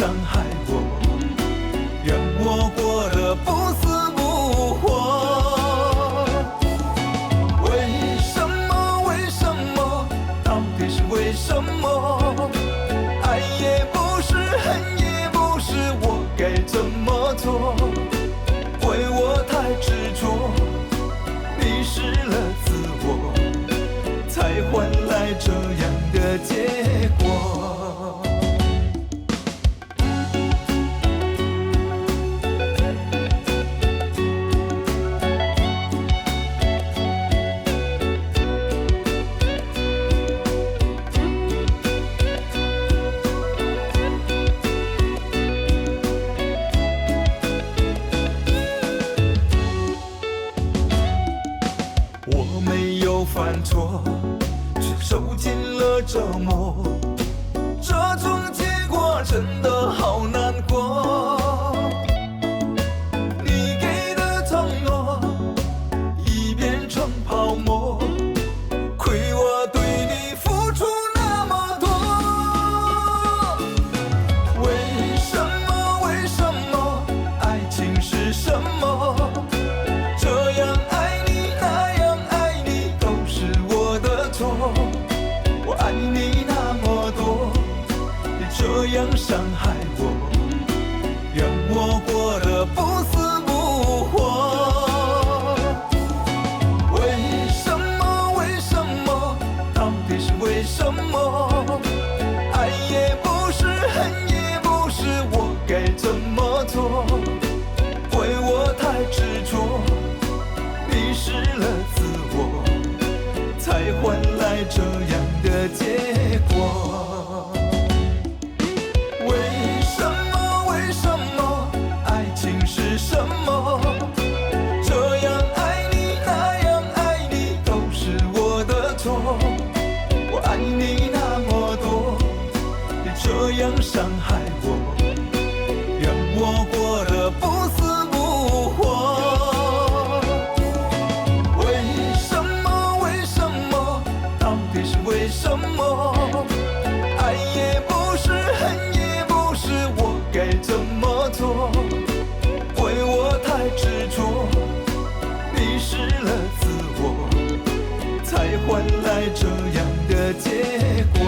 伤害我，让我过得不死不活。为什么？为什么？到底是为什么？爱也不是，恨也不是，我该怎么做？为我太执着，迷失了自我，才换来这样的结果。我没有犯错，却受尽了折磨，这种结果真的好难过。你给的承诺已变成泡沫，亏我对你付出那么多。为什么？为什么？爱情是什么？这样爱你，那样爱你，都是我的错。我爱你那么多，你这样伤害我，让我过得不死不活。为什么？为什么？到底是为什么？爱也不是，恨也不是，我该怎么做？为我太执着，迷失了自我，才换来这样的结果。为什么？为什么？爱情是什么？这样爱你，那样爱你，都是我的错。我爱你那么多，你这样伤害我，让我过得不死不活。为什么？为什么？到底是为什么？爱也不是，恨也不是，我该怎么做？为我太执着，迷失了自我，才换来这样的结果，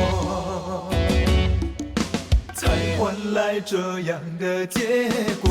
才换来这样的结果。